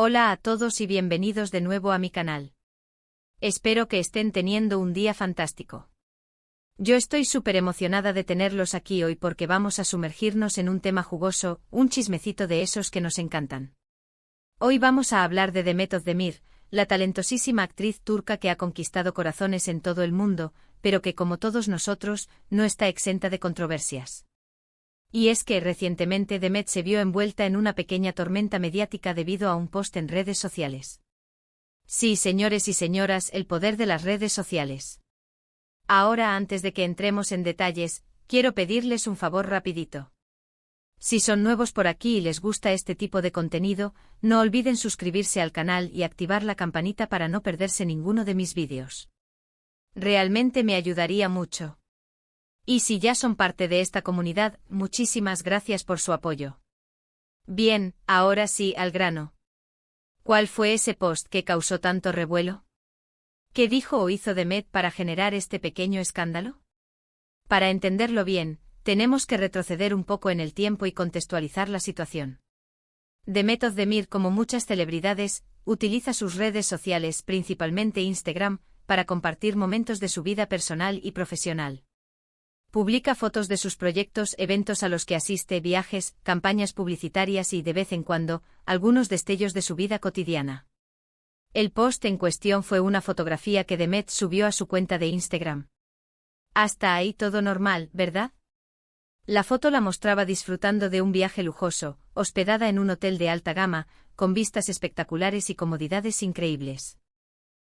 Hola a todos y bienvenidos de nuevo a mi canal. Espero que estén teniendo un día fantástico. Yo estoy súper emocionada de tenerlos aquí hoy porque vamos a sumergirnos en un tema jugoso, un chismecito de esos que nos encantan. Hoy vamos a hablar de Demet Özdemir, la talentosísima actriz turca que ha conquistado corazones en todo el mundo, pero que como todos nosotros, no está exenta de controversias. Y es que recientemente Demet se vio envuelta en una pequeña tormenta mediática debido a un post en redes sociales. Sí, señores y señoras, el poder de las redes sociales. Ahora, antes de que entremos en detalles, quiero pedirles un favor rapidito. Si son nuevos por aquí y les gusta este tipo de contenido, no olviden suscribirse al canal y activar la campanita para no perderse ninguno de mis vídeos. Realmente me ayudaría mucho. Y si ya son parte de esta comunidad, muchísimas gracias por su apoyo. Bien, ahora sí, al grano. ¿Cuál fue ese post que causó tanto revuelo? ¿Qué dijo o hizo Demet para generar este pequeño escándalo? Para entenderlo bien, tenemos que retroceder un poco en el tiempo y contextualizar la situación. Demet Özdemir, como muchas celebridades, utiliza sus redes sociales, principalmente Instagram, para compartir momentos de su vida personal y profesional. Publica fotos de sus proyectos, eventos a los que asiste, viajes, campañas publicitarias y, de vez en cuando, algunos destellos de su vida cotidiana. El post en cuestión fue una fotografía que Demet subió a su cuenta de Instagram. Hasta ahí todo normal, ¿verdad? La foto la mostraba disfrutando de un viaje lujoso, hospedada en un hotel de alta gama, con vistas espectaculares y comodidades increíbles.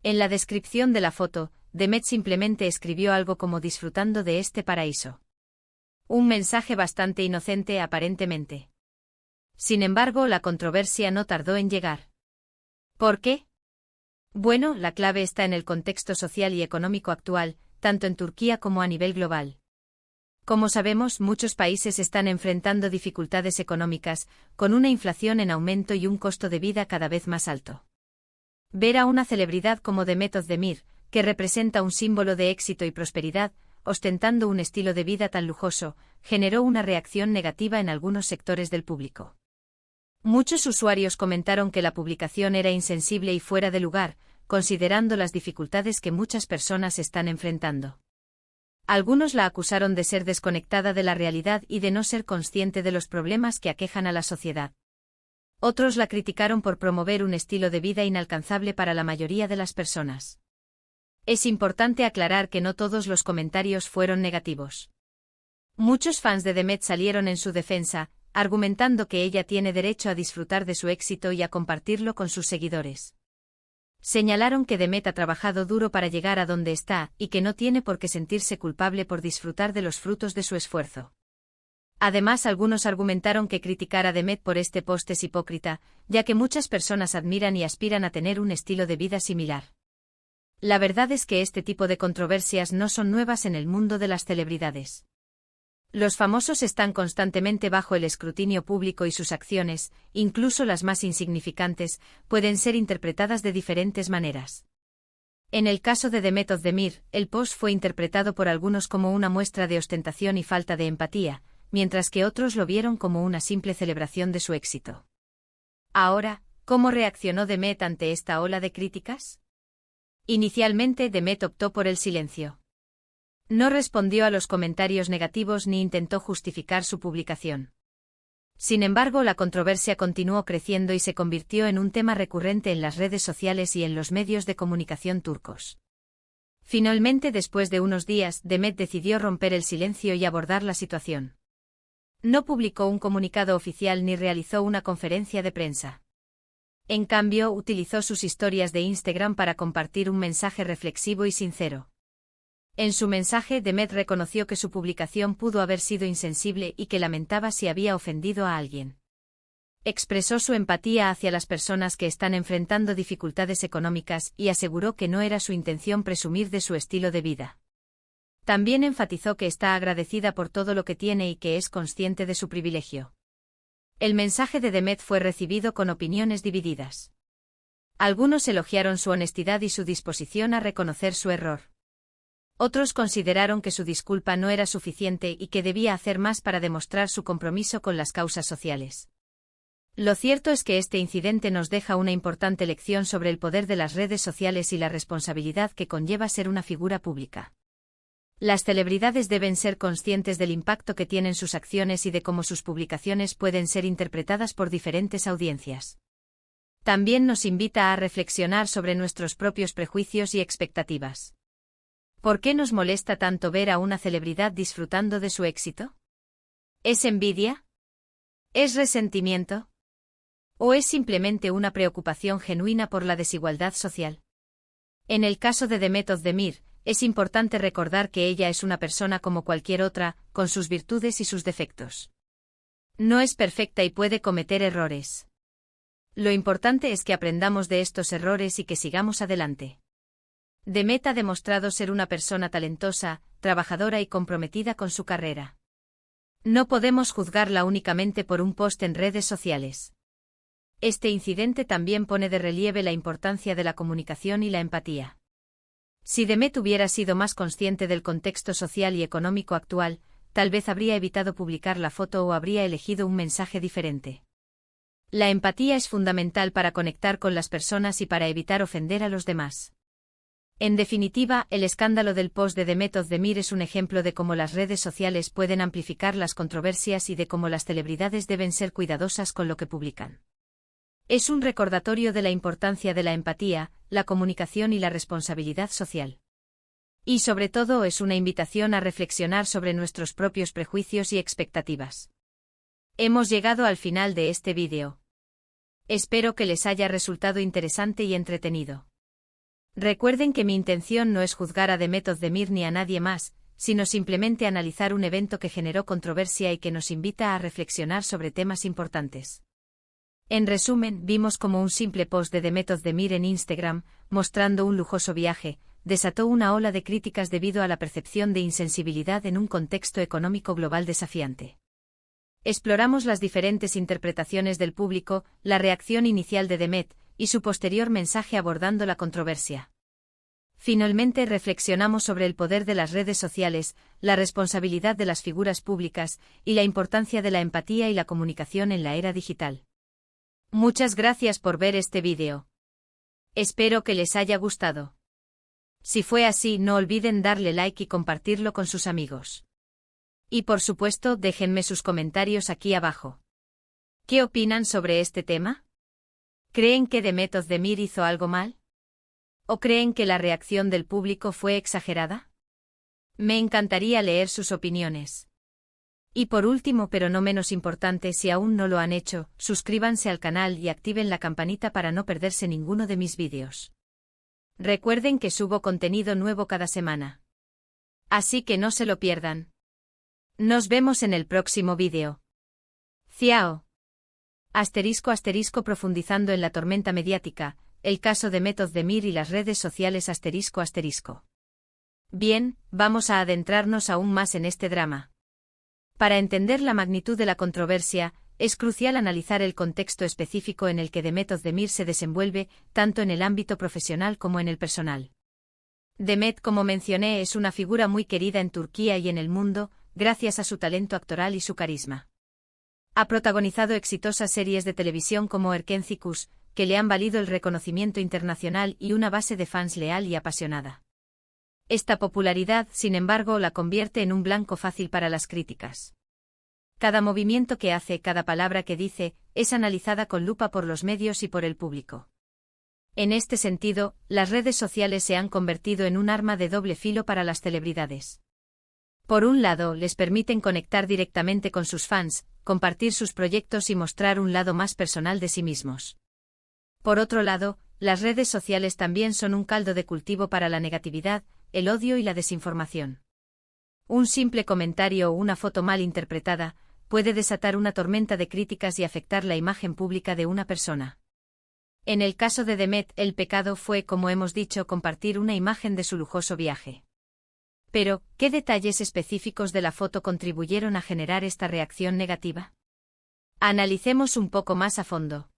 En la descripción de la foto, Demet simplemente escribió algo como disfrutando de este paraíso. Un mensaje bastante inocente aparentemente. Sin embargo, la controversia no tardó en llegar. ¿Por qué? Bueno, la clave está en el contexto social y económico actual, tanto en Turquía como a nivel global. Como sabemos, muchos países están enfrentando dificultades económicas, con una inflación en aumento y un costo de vida cada vez más alto. Ver a una celebridad como Demet Özdemir, que representa un símbolo de éxito y prosperidad, ostentando un estilo de vida tan lujoso, generó una reacción negativa en algunos sectores del público. Muchos usuarios comentaron que la publicación era insensible y fuera de lugar, considerando las dificultades que muchas personas están enfrentando. Algunos la acusaron de ser desconectada de la realidad y de no ser consciente de los problemas que aquejan a la sociedad. Otros la criticaron por promover un estilo de vida inalcanzable para la mayoría de las personas. Es importante aclarar que no todos los comentarios fueron negativos. Muchos fans de Demet salieron en su defensa, argumentando que ella tiene derecho a disfrutar de su éxito y a compartirlo con sus seguidores. Señalaron que Demet ha trabajado duro para llegar a donde está y que no tiene por qué sentirse culpable por disfrutar de los frutos de su esfuerzo. Además, algunos argumentaron que criticar a Demet por este post es hipócrita, ya que muchas personas admiran y aspiran a tener un estilo de vida similar. La verdad es que este tipo de controversias no son nuevas en el mundo de las celebridades. Los famosos están constantemente bajo el escrutinio público y sus acciones, incluso las más insignificantes, pueden ser interpretadas de diferentes maneras. En el caso de Demet Özdemir, el post fue interpretado por algunos como una muestra de ostentación y falta de empatía, mientras que otros lo vieron como una simple celebración de su éxito. Ahora, ¿cómo reaccionó Demet ante esta ola de críticas? Inicialmente, Demet optó por el silencio. No respondió a los comentarios negativos ni intentó justificar su publicación. Sin embargo, la controversia continuó creciendo y se convirtió en un tema recurrente en las redes sociales y en los medios de comunicación turcos. Finalmente, después de unos días, Demet decidió romper el silencio y abordar la situación. No publicó un comunicado oficial ni realizó una conferencia de prensa. En cambio, utilizó sus historias de Instagram para compartir un mensaje reflexivo y sincero. En su mensaje, Demet reconoció que su publicación pudo haber sido insensible y que lamentaba si había ofendido a alguien. Expresó su empatía hacia las personas que están enfrentando dificultades económicas y aseguró que no era su intención presumir de su estilo de vida. También enfatizó que está agradecida por todo lo que tiene y que es consciente de su privilegio. El mensaje de Demet fue recibido con opiniones divididas. Algunos elogiaron su honestidad y su disposición a reconocer su error. Otros consideraron que su disculpa no era suficiente y que debía hacer más para demostrar su compromiso con las causas sociales. Lo cierto es que este incidente nos deja una importante lección sobre el poder de las redes sociales y la responsabilidad que conlleva ser una figura pública. Las celebridades deben ser conscientes del impacto que tienen sus acciones y de cómo sus publicaciones pueden ser interpretadas por diferentes audiencias. También nos invita a reflexionar sobre nuestros propios prejuicios y expectativas. ¿Por qué nos molesta tanto ver a una celebridad disfrutando de su éxito? ¿Es envidia? ¿Es resentimiento? ¿O es simplemente una preocupación genuina por la desigualdad social? En el caso de Demet Özdemir, es importante recordar que ella es una persona como cualquier otra, con sus virtudes y sus defectos. No es perfecta y puede cometer errores. Lo importante es que aprendamos de estos errores y que sigamos adelante. Demet ha demostrado ser una persona talentosa, trabajadora y comprometida con su carrera. No podemos juzgarla únicamente por un post en redes sociales. Este incidente también pone de relieve la importancia de la comunicación y la empatía. Si Demet hubiera sido más consciente del contexto social y económico actual, tal vez habría evitado publicar la foto o habría elegido un mensaje diferente. La empatía es fundamental para conectar con las personas y para evitar ofender a los demás. En definitiva, el escándalo del post de Demet Özdemir es un ejemplo de cómo las redes sociales pueden amplificar las controversias y de cómo las celebridades deben ser cuidadosas con lo que publican. Es un recordatorio de la importancia de la empatía, la comunicación y la responsabilidad social. Y sobre todo es una invitación a reflexionar sobre nuestros propios prejuicios y expectativas. Hemos llegado al final de este vídeo. Espero que les haya resultado interesante y entretenido. Recuerden que mi intención no es juzgar a Demet Özdemir ni a nadie más, sino simplemente analizar un evento que generó controversia y que nos invita a reflexionar sobre temas importantes. En resumen, vimos como un simple post de Demet Özdemir en Instagram, mostrando un lujoso viaje, desató una ola de críticas debido a la percepción de insensibilidad en un contexto económico global desafiante. Exploramos las diferentes interpretaciones del público, la reacción inicial de Demet, y su posterior mensaje abordando la controversia. Finalmente reflexionamos sobre el poder de las redes sociales, la responsabilidad de las figuras públicas, y la importancia de la empatía y la comunicación en la era digital. Muchas gracias por ver este vídeo. Espero que les haya gustado. Si fue así, no olviden darle like y compartirlo con sus amigos. Y por supuesto, déjenme sus comentarios aquí abajo. ¿Qué opinan sobre este tema? ¿Creen que Demet Özdemir hizo algo mal? ¿O creen que la reacción del público fue exagerada? Me encantaría leer sus opiniones. Y por último, pero no menos importante, si aún no lo han hecho, suscríbanse al canal y activen la campanita para no perderse ninguno de mis vídeos. Recuerden que subo contenido nuevo cada semana. Así que no se lo pierdan. Nos vemos en el próximo vídeo. Ciao. *** profundizando en la tormenta mediática, el caso de Demet Özdemir y las redes sociales ***. Bien, vamos a adentrarnos aún más en este drama. Para entender la magnitud de la controversia, es crucial analizar el contexto específico en el que Demet Özdemir se desenvuelve, tanto en el ámbito profesional como en el personal. Demet, como mencioné, es una figura muy querida en Turquía y en el mundo, gracias a su talento actoral y su carisma. Ha protagonizado exitosas series de televisión como Erkenci, que le han valido el reconocimiento internacional y una base de fans leal y apasionada. Esta popularidad, sin embargo, la convierte en un blanco fácil para las críticas. Cada movimiento que hace, cada palabra que dice, es analizada con lupa por los medios y por el público. En este sentido, las redes sociales se han convertido en un arma de doble filo para las celebridades. Por un lado, les permiten conectar directamente con sus fans, compartir sus proyectos y mostrar un lado más personal de sí mismos. Por otro lado, las redes sociales también son un caldo de cultivo para la negatividad, el odio y la desinformación. Un simple comentario o una foto mal interpretada puede desatar una tormenta de críticas y afectar la imagen pública de una persona. En el caso de Demet, el pecado fue, como hemos dicho, compartir una imagen de su lujoso viaje. Pero, ¿qué detalles específicos de la foto contribuyeron a generar esta reacción negativa? Analicemos un poco más a fondo.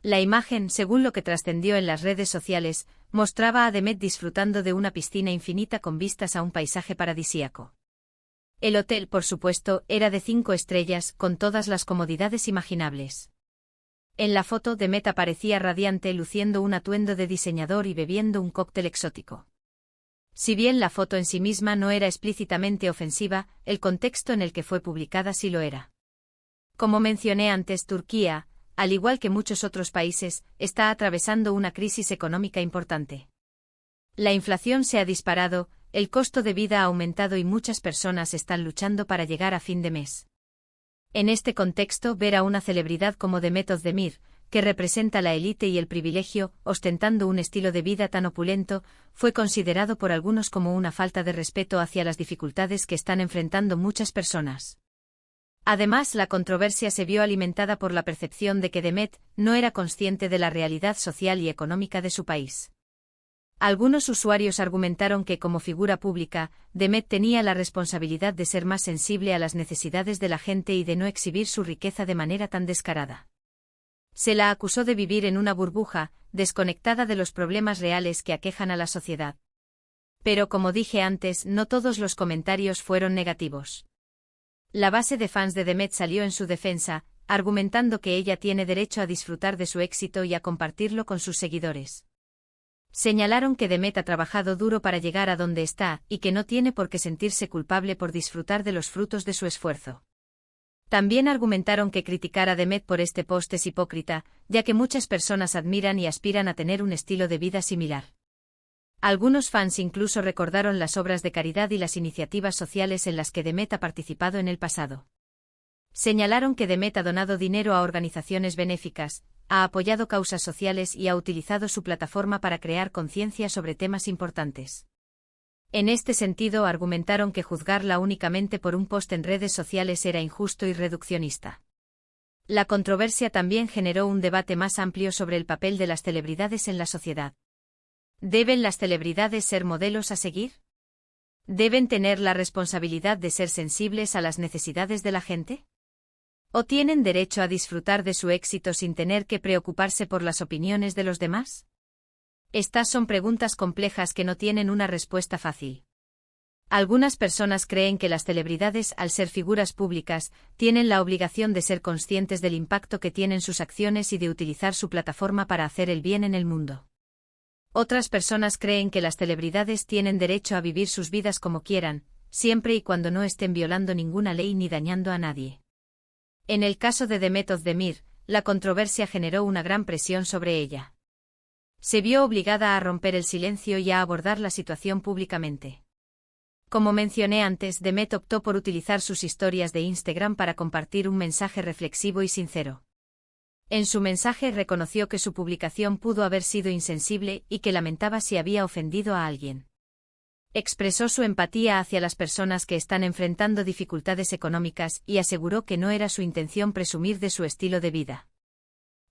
La imagen, según lo que trascendió en las redes sociales, mostraba a Demet disfrutando de una piscina infinita con vistas a un paisaje paradisíaco. El hotel, por supuesto, era de 5 estrellas, con todas las comodidades imaginables. En la foto, Demet aparecía radiante luciendo un atuendo de diseñador y bebiendo un cóctel exótico. Si bien la foto en sí misma no era explícitamente ofensiva, el contexto en el que fue publicada sí lo era. Como mencioné antes, Turquía, al igual que muchos otros países, está atravesando una crisis económica importante. La inflación se ha disparado, el costo de vida ha aumentado y muchas personas están luchando para llegar a fin de mes. En este contexto, ver a una celebridad como Demet Özdemir, que representa la élite y el privilegio, ostentando un estilo de vida tan opulento, fue considerado por algunos como una falta de respeto hacia las dificultades que están enfrentando muchas personas. Además, la controversia se vio alimentada por la percepción de que Demet no era consciente de la realidad social y económica de su país. Algunos usuarios argumentaron que, como figura pública, Demet tenía la responsabilidad de ser más sensible a las necesidades de la gente y de no exhibir su riqueza de manera tan descarada. Se la acusó de vivir en una burbuja, desconectada de los problemas reales que aquejan a la sociedad. Pero como dije antes, no todos los comentarios fueron negativos. La base de fans de Demet salió en su defensa, argumentando que ella tiene derecho a disfrutar de su éxito y a compartirlo con sus seguidores. Señalaron que Demet ha trabajado duro para llegar a donde está, y que no tiene por qué sentirse culpable por disfrutar de los frutos de su esfuerzo. También argumentaron que criticar a Demet por este post es hipócrita, ya que muchas personas admiran y aspiran a tener un estilo de vida similar. Algunos fans incluso recordaron las obras de caridad y las iniciativas sociales en las que Demet ha participado en el pasado. Señalaron que Demet ha donado dinero a organizaciones benéficas, ha apoyado causas sociales y ha utilizado su plataforma para crear conciencia sobre temas importantes. En este sentido, argumentaron que juzgarla únicamente por un post en redes sociales era injusto y reduccionista. La controversia también generó un debate más amplio sobre el papel de las celebridades en la sociedad. ¿Deben las celebridades ser modelos a seguir? ¿Deben tener la responsabilidad de ser sensibles a las necesidades de la gente? ¿O tienen derecho a disfrutar de su éxito sin tener que preocuparse por las opiniones de los demás? Estas son preguntas complejas que no tienen una respuesta fácil. Algunas personas creen que las celebridades, al ser figuras públicas, tienen la obligación de ser conscientes del impacto que tienen sus acciones y de utilizar su plataforma para hacer el bien en el mundo. Otras personas creen que las celebridades tienen derecho a vivir sus vidas como quieran, siempre y cuando no estén violando ninguna ley ni dañando a nadie. En el caso de Demet Özdemir, la controversia generó una gran presión sobre ella. Se vio obligada a romper el silencio y a abordar la situación públicamente. Como mencioné antes, Demet optó por utilizar sus historias de Instagram para compartir un mensaje reflexivo y sincero. En su mensaje reconoció que su publicación pudo haber sido insensible y que lamentaba si había ofendido a alguien. Expresó su empatía hacia las personas que están enfrentando dificultades económicas y aseguró que no era su intención presumir de su estilo de vida.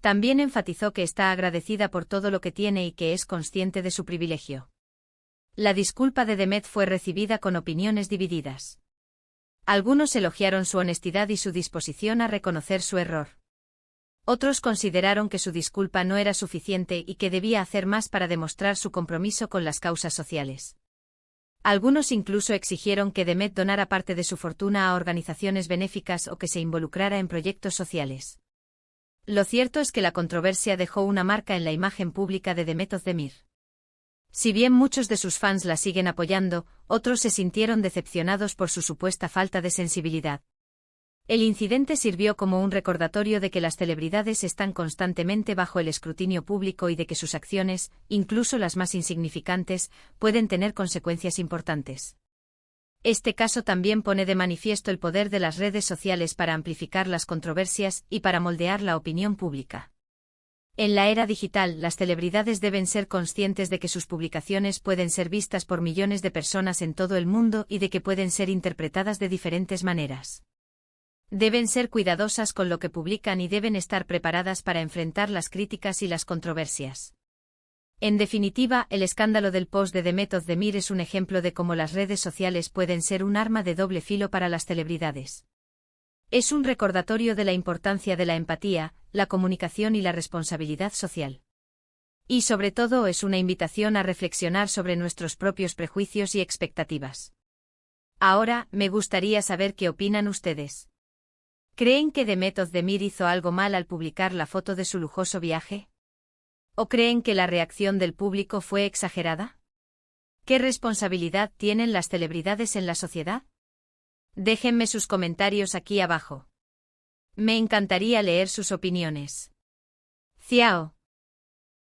También enfatizó que está agradecida por todo lo que tiene y que es consciente de su privilegio. La disculpa de Demet fue recibida con opiniones divididas. Algunos elogiaron su honestidad y su disposición a reconocer su error. Otros consideraron que su disculpa no era suficiente y que debía hacer más para demostrar su compromiso con las causas sociales. Algunos incluso exigieron que Demet donara parte de su fortuna a organizaciones benéficas o que se involucrara en proyectos sociales. Lo cierto es que la controversia dejó una marca en la imagen pública de Demet Özdemir. Si bien muchos de sus fans la siguen apoyando, otros se sintieron decepcionados por su supuesta falta de sensibilidad. El incidente sirvió como un recordatorio de que las celebridades están constantemente bajo el escrutinio público y de que sus acciones, incluso las más insignificantes, pueden tener consecuencias importantes. Este caso también pone de manifiesto el poder de las redes sociales para amplificar las controversias y para moldear la opinión pública. En la era digital, las celebridades deben ser conscientes de que sus publicaciones pueden ser vistas por millones de personas en todo el mundo y de que pueden ser interpretadas de diferentes maneras. Deben ser cuidadosas con lo que publican y deben estar preparadas para enfrentar las críticas y las controversias. En definitiva, el escándalo del post de Demet Özdemir es un ejemplo de cómo las redes sociales pueden ser un arma de doble filo para las celebridades. Es un recordatorio de la importancia de la empatía, la comunicación y la responsabilidad social. Y sobre todo es una invitación a reflexionar sobre nuestros propios prejuicios y expectativas. Ahora, me gustaría saber qué opinan ustedes. ¿Creen que Demet Özdemir hizo algo mal al publicar la foto de su lujoso viaje? ¿O creen que la reacción del público fue exagerada? ¿Qué responsabilidad tienen las celebridades en la sociedad? Déjenme sus comentarios aquí abajo. Me encantaría leer sus opiniones. Ciao.